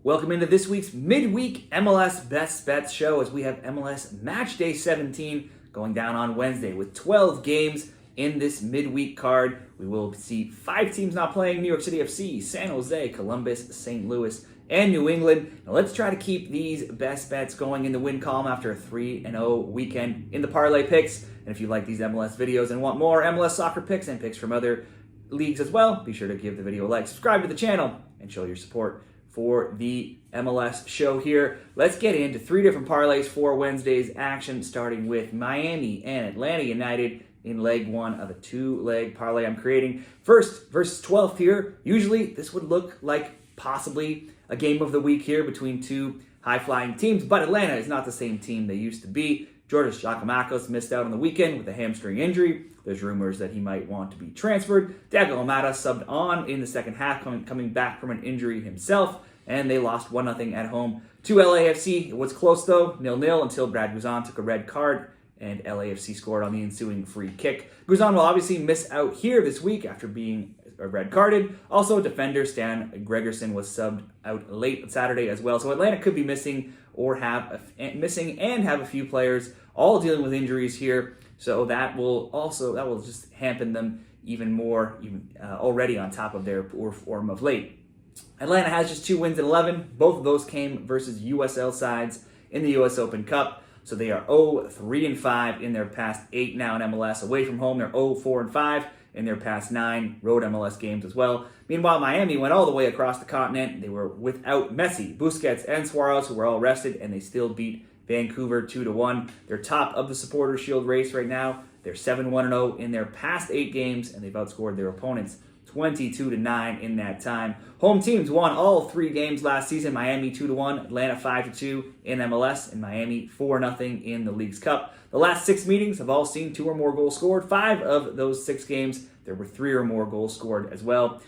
Welcome into this week's midweek MLS Best Bets show as we have MLS Matchday 17 going down on Wednesday with 12 games in this midweek card. We will see 5 teams not playing: New York City FC, San Jose, Columbus, St. Louis, and New England. Now let's try to keep these best bets going in the win column after a 3-0 weekend in the parlay picks. And if you like these MLS videos and want more MLS soccer picks and picks from other leagues as well, be sure to give the video a like, subscribe to the channel, and show your support for the MLS show here. Let's get into 3 different parlays for Wednesday's action, starting with Miami and Atlanta United in leg 1 of a 2-leg parlay I'm creating. First versus 12th here. Usually this would look like possibly a game of the week here between 2 high-flying teams, but Atlanta is not the same team they used to be. Georgios Giacomakos missed out on the weekend with a hamstring injury. There's rumors that he might want to be transferred. Diego Almada subbed on in the second half, coming back from an injury himself, and they lost 1-0 at home to LAFC. It was close though, 0-0 until Brad Guzan took a red card, and LAFC scored on the ensuing free kick. Guzan will obviously miss out here this week after being red carded. Also, defender Stan Gregerson was subbed out late on Saturday as well. So Atlanta could be missing and have a few players all dealing with injuries here. So that will just hamper them even more, already on top of their poor form of late. Atlanta has just 2 wins in 11. Both of those came versus USL sides in the US Open Cup. So they are 0-3-5 in their past 8 now in MLS. Away from home, they're 0-4-5 in their past 9 road MLS games as well. Meanwhile, Miami went all the way across the continent. They were without Messi, Busquets, and Suarez, who were all rested, and they still beat Vancouver 2-1. They're top of the Supporters' Shield race right now. They're 7-1-0 in their past 8 games, and they've outscored their opponents 22-9 in that time. Home teams won all 3 games last season. Miami 2-1, Atlanta 5-2 in MLS, and Miami 4-0 in the League's Cup. The last 6 meetings have all seen 2 or more goals scored. 5 of those 6 games, there were 3 or more goals scored as well.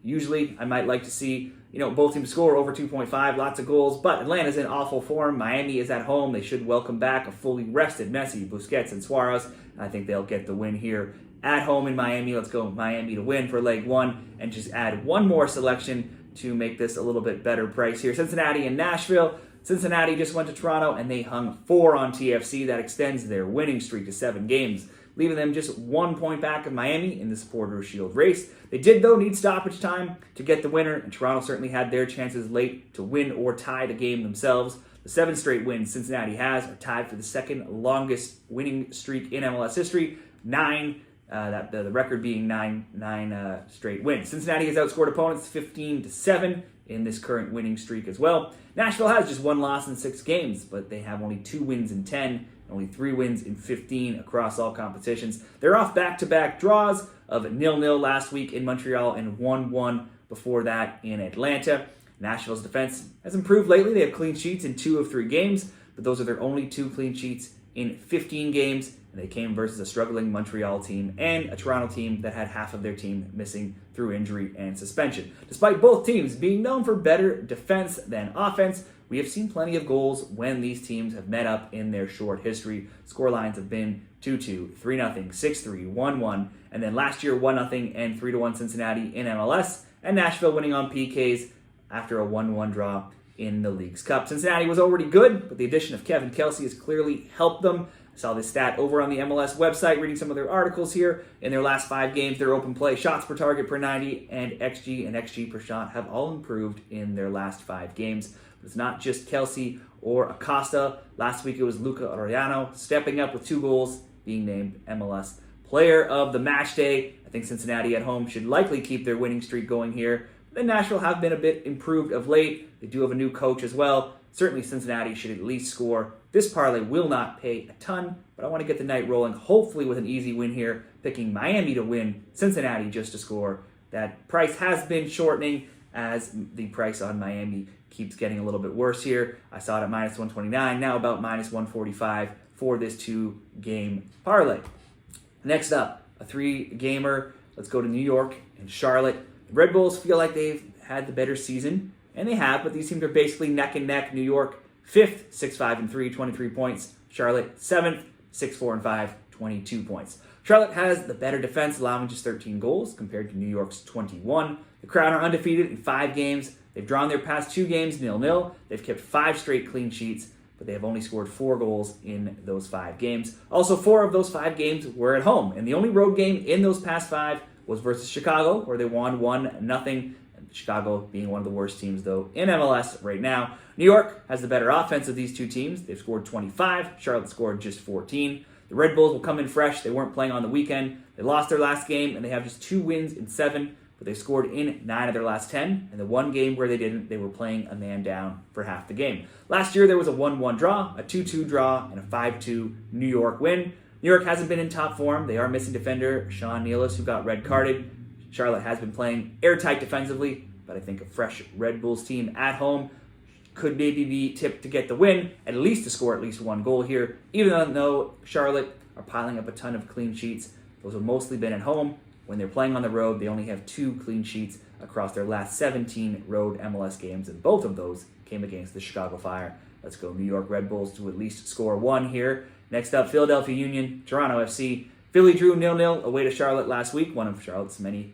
Usually, I might like to see both teams score over 2.5, lots of goals, but Atlanta's in awful form. Miami is at home. They should welcome back a fully rested Messi, Busquets, and Suarez. I think they'll get the win here at home in Miami. Let's go Miami to win for leg 1 and just add one more selection to make this a little bit better price here. Cincinnati and Nashville. Cincinnati just went to Toronto and they hung 4 on TFC. That extends their winning streak to 7 games, leaving them just 1 point back of Miami in the Supporters' Shield race. They did, though, need stoppage time to get the winner, and Toronto certainly had their chances late to win or tie the game themselves. The 7 straight wins Cincinnati has are tied for the second longest winning streak in MLS history, 9. The record being 9 straight wins. Cincinnati has outscored opponents 15-7 in this current winning streak as well. Nashville has just 1 loss in 6 games, but they have only 2 wins in 10, only 3 wins in 15 across all competitions. They're off back-to-back draws of 0-0 last week in Montreal and 1-1 before that in Atlanta. Nashville's defense has improved lately. They have clean sheets in 2 of 3 games, but those are their only 2 clean sheets in 15 games. And they came versus a struggling Montreal team and a Toronto team that had half of their team missing through injury and suspension. Despite both teams being known for better defense than offense, we have seen plenty of goals when these teams have met up in their short history. Scorelines have been 2-2, 3-0, 6-3, 1-1, and then last year 1-0 and 3-1 Cincinnati in MLS, and Nashville winning on PKs after a 1-1 draw in the League's Cup. Cincinnati was already good, but the addition of Kevin Kelsey has clearly helped them. I saw this stat over on the MLS website, reading some of their articles here. In their last 5 games, their open play, shots per target per 90, and XG per shot have all improved in their last 5 games. But it's not just Kelsey or Acosta. Last week it was Luca Arellano stepping up with 2 goals, being named MLS Player of the Matchday. I think Cincinnati at home should likely keep their winning streak going here. Then Nashville have been a bit improved of late. They do have a new coach as well. Certainly Cincinnati should at least score. This parlay will not pay a ton, but I want to get the night rolling, hopefully with an easy win here, picking Miami to win, Cincinnati just to score. That price has been shortening as the price on Miami keeps getting a little bit worse here. I saw it at -129, now about -145 for this 2-game parlay. Next up, a 3-gamer. Let's go to New York and Charlotte. The Red Bulls feel like they've had the better season, and they have, but these teams are basically neck and neck. New York 5th, 6-5-3, 23 points. Charlotte 7th, 6-4-5, 22 points. Charlotte has the better defense, allowing just 13 goals compared to New York's 21. The Crown are undefeated in 5 games. They've drawn their past 2 games 0-0. They've kept 5 straight clean sheets, but they have only scored 4 goals in those 5 games. Also, 4 of those 5 games were at home, and the only road game in those past 5 was versus Chicago, where they won 1-0. Chicago being one of the worst teams, though, in MLS right now. New York has the better offense of these two teams. They've scored 25. Charlotte scored just 14. The Red Bulls will come in fresh. They weren't playing on the weekend. They lost their last game, and they have just 2 wins in 7, but they scored in 9 of their last 10. And the one game where they didn't, they were playing a man down for half the game. Last year, there was a 1-1 draw, a 2-2 draw, and a 5-2 New York win. New York hasn't been in top form. They are missing defender Sean Nealis, who got red carded. Charlotte has been playing airtight defensively, but I think a fresh Red Bulls team at home could maybe be tipped to get the win, at least to score at least 1 goal here. Even though Charlotte are piling up a ton of clean sheets, those have mostly been at home. When they're playing on the road, they only have 2 clean sheets across their last 17 road MLS games, and both of those came against the Chicago Fire. Let's go New York Red Bulls to at least score 1 here. Next up, Philadelphia Union, Toronto FC. Philly drew 0-0 away to Charlotte last week, one of Charlotte's many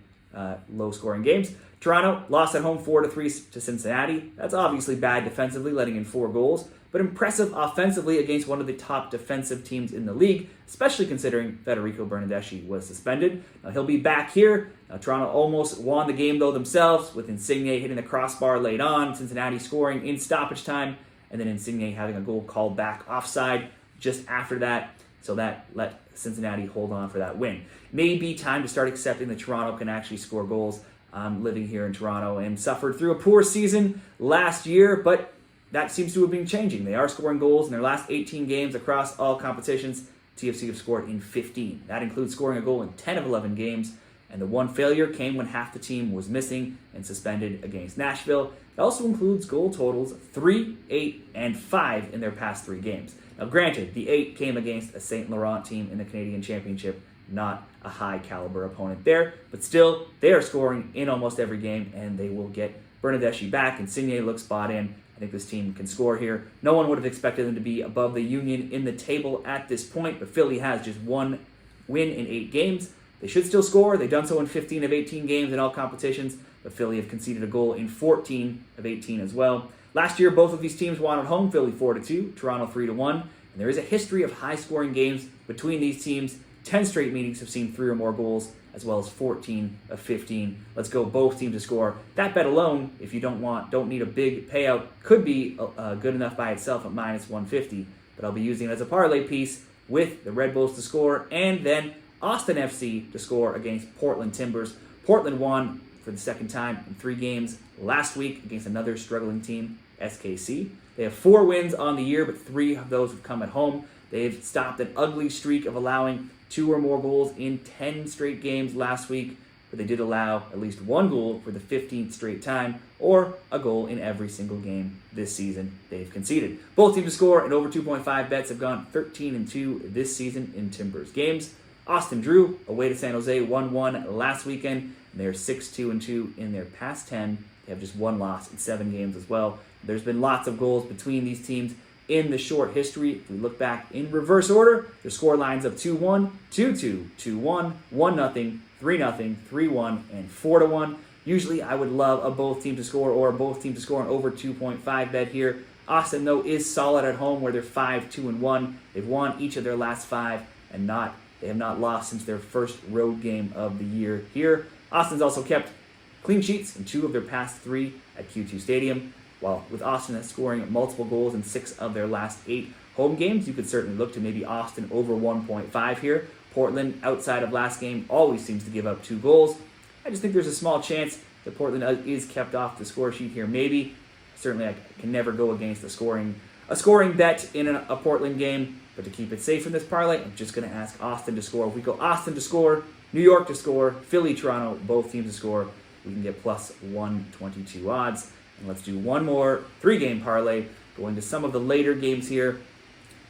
low-scoring games. Toronto lost at home 4-3 to Cincinnati. That's obviously bad defensively, letting in 4 goals, but impressive offensively against one of the top defensive teams in the league, especially considering Federico Bernardeschi was suspended. Now, he'll be back here. Now, Toronto almost won the game, though, themselves, with Insigne hitting the crossbar late on, Cincinnati scoring in stoppage time, and then Insigne having a goal called back offside just after that, so that let Cincinnati hold on for that win. Maybe time to start accepting that Toronto can actually score goals. I'm living here in Toronto and suffered through a poor season last year, but that seems to have been changing. They are scoring goals in their last 18 games across all competitions. TFC have scored in 15. That includes scoring a goal in 10 of 11 games, and the one failure came when half the team was missing and suspended against Nashville. It also includes goal totals 3, 8, and 5 in their past 3 games. Now, granted, the 8 came against a St. Laurent team in the Canadian Championship, not a high-caliber opponent there, but still, they are scoring in almost every game, and they will get Bernardeschi back. Insigne looks bought in. I think this team can score here. No one would have expected them to be above the Union in the table at this point, but Philly has just 1 win in 8 games. They should still score. They've done so in 15 of 18 games in all competitions, but Philly have conceded a goal in 14 of 18 as well. Last year, both of these teams won at home, Philly 4-2, Toronto 3-1, and there is a history of high-scoring games between these teams. 10 straight meetings have seen 3 or more goals, as well as 14 of 15. Let's go both teams to score. That bet alone, if you don't need a big payout, could be good enough by itself at -150, but I'll be using it as a parlay piece with the Red Bulls to score, and then Austin FC to score against Portland Timbers. Portland won for the second time in 3 games last week against another struggling team, SKC. They have 4 wins on the year, but 3 of those have come at home. They've stopped an ugly streak of allowing 2 or more goals in 10 straight games last week, but they did allow at least 1 goal for the 15th straight time, or a goal in every single game this season they've conceded. Both teams to score and over 2.5 bets have gone 13-2 this season in Timbers games. Austin drew away to San Jose 1-1 last weekend, and they're 6-2-2 in their past 10. They have just 1 loss in 7 games as well. There's been lots of goals between these teams in the short history. If we look back in reverse order, their score lines of 2-1, 2-2, 2-1, 1-0, 3-0, 3-1, and 4-1. Usually I would love a both team to score or both teams to score an over 2.5 bet here. Austin, though, is solid at home where they're 5-2-1. They've won each of their last 5 and they have not lost since their first road game of the year here. Austin's also kept clean sheets in 2 of their past 3 at Q2 Stadium. While with Austin scoring multiple goals in 6 of their last 8 home games, you could certainly look to maybe Austin over 1.5 here. Portland, outside of last game, always seems to give up 2 goals. I just think there's a small chance that Portland is kept off the score sheet here. Maybe. Certainly I can never go against a scoring bet in a Portland game. But to keep it safe in this parlay, I'm just going to ask Austin to score. If we go Austin to score, New York to score, Philly, Toronto, both teams to score, we can get plus 122 odds. And let's do one more 3-game parlay, going to some of the later games here.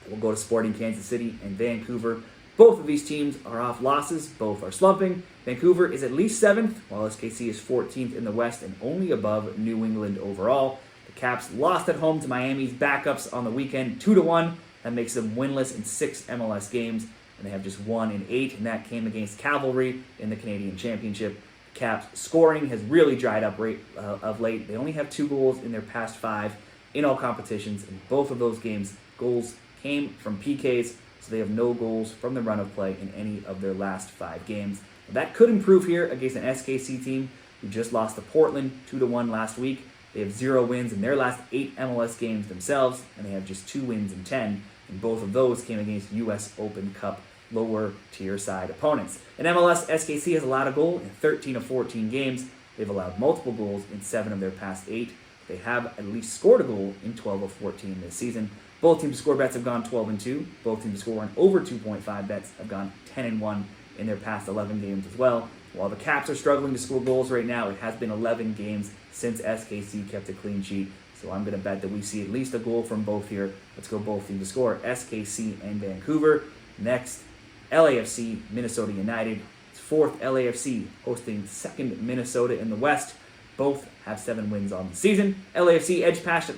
We'll go to Sporting Kansas City and Vancouver. Both of these teams are off losses. Both are slumping. Vancouver is at least 7th, while SKC is 14th in the West and only above New England overall. The Caps lost at home to Miami's backups on the weekend, 2-1. That makes them winless in 6 MLS games. and they have just 1 in 8, and that came against Cavalry in the Canadian Championship. Caps scoring has really dried up of late. They only have 2 goals in their past 5 in all competitions. In both of those games, goals came from PKs, so they have no goals from the run of play in any of their last 5 games. That could improve here against an SKC team who just lost to Portland 2-1 last week. They have 0 wins in their last 8 MLS games themselves, and they have just 2 wins in 10. And both of those came against U.S. Open Cup lower tier side opponents. And MLS SKC has allowed a goal in 13 of 14 games. They've allowed multiple goals in 7 of their past 8. They have at least scored a goal in 12 of 14 this season. Both teams to score bets have gone 12-2. Both teams to score on over 2.5 bets have gone 10-1 in their past 11 games as well. While the Caps are struggling to score goals right now, it has been 11 games since SKC kept a clean sheet. So I'm going to bet that we see at least a goal from both here. Let's go both teams to score, SKC and Vancouver. Next, LAFC, Minnesota United. It's 4th LAFC hosting 2nd Minnesota in the West. Both have 7 wins on the season. LAFC edged past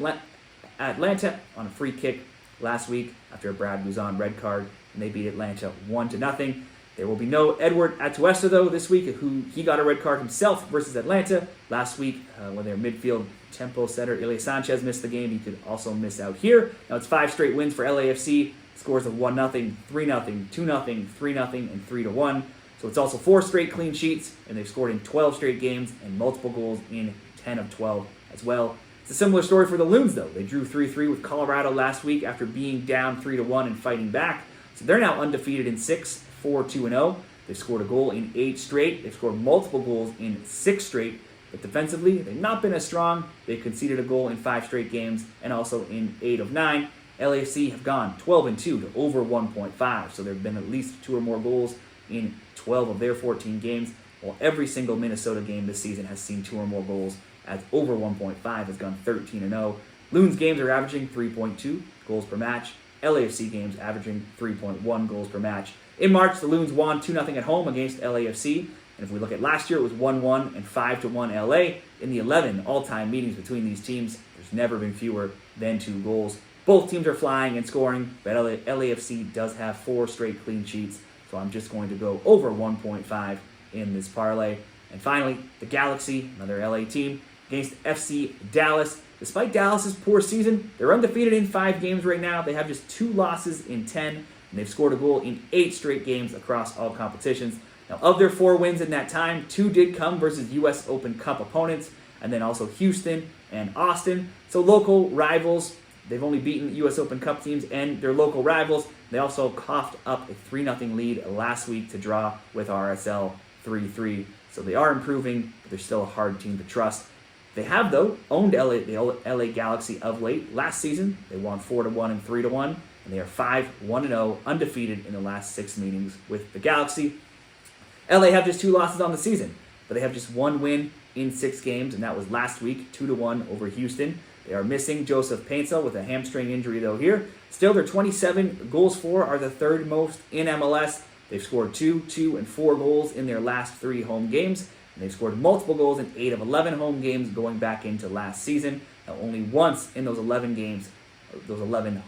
Atlanta on a free kick last week after a Brad Guzan red card, and they beat Atlanta 1-0. There will be no Edward Atuesta, though, this week, who he got a red card himself versus Atlanta last week when their midfield tempo setter Ilya Sanchez missed the game. He could also miss out here. Now it's 5 straight wins for LAFC. Scores of 1-0, 3-0, 2-0, 3-0, and 3-1. So it's also 4 straight clean sheets, and they've scored in 12 straight games and multiple goals in 10 of 12 as well. It's a similar story for the Loons, though. They drew 3-3 with Colorado last week after being down 3-1 and fighting back. So they're now undefeated in 6, 4-2-0. They've scored a goal in 8 straight. They've scored multiple goals in 6 straight. But defensively, they've not been as strong. They've conceded a goal in 5 straight games and also in 8 of 9. LAFC have gone 12-2 to over 1.5. So there have been at least 2 or more goals in 12 of their 14 games, while every single Minnesota game this season has seen 2 or more goals, as over 1.5 has gone 13-0. Loons games are averaging 3.2 goals per match. LAFC games averaging 3.1 goals per match. In March, the Loons won 2-0 at home against LAFC. And if we look at last year, it was 1-1 and 5-1 LA. In the 11 all-time meetings between these teams, there's never been fewer than 2 goals. Both teams are flying and scoring, but LAFC does have 4 straight clean sheets. So I'm just going to go over 1.5 in this parlay. And finally, the Galaxy, another LA team, against FC Dallas. Despite Dallas's poor season, they're undefeated in 5 games right now. They have just 2 losses in 10, and they've scored a goal in 8 straight games across all competitions. Now, of their 4 wins in that time, 2 did come versus U.S. Open Cup opponents, and then also Houston and Austin. So local rivals. They've only beaten U.S. Open Cup teams and their local rivals. They also coughed up a 3-0 lead last week to draw with RSL 3-3. So they are improving, but they're still a hard team to trust. They have, though, owned the LA Galaxy of late. Last season, they won 4-1 and 3-1, and they are 5-1-0, undefeated in the last 6 meetings with the Galaxy. LA have just 2 losses on the season, but they have just 1 win in 6 games, and that was last week, 2-1 over Houston. They are missing Joseph Paintzel with a hamstring injury, though, here. Still, their 27 goals for are the 3rd most in MLS. They've scored 2, 2, and 4 goals in their last 3 home games. And they've scored multiple goals in 8 of 11 home games going back into last season. Now, only once in those 11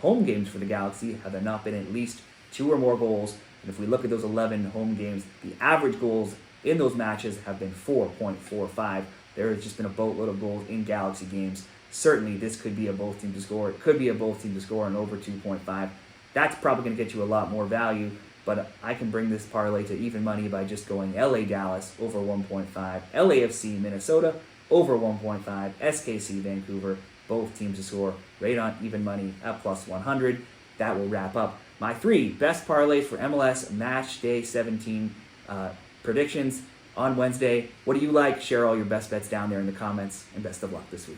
home games for the Galaxy have there not been at least 2 or more goals. And if we look at those 11 home games, the average goals in those matches have been 4.45. There has just been a boatload of goals in Galaxy games. Certainly, this could be a both team to score. It could be a both team to score on over 2.5. That's probably going to get you a lot more value, but I can bring this parlay to even money by just going LA Dallas over 1.5, LAFC Minnesota over 1.5, SKC Vancouver, both teams to score right on even money at plus 100. That will wrap up my 3 best parlays for MLS Matchday 17 predictions on Wednesday. What do you like? Share all your best bets down there in the comments, and best of luck this week.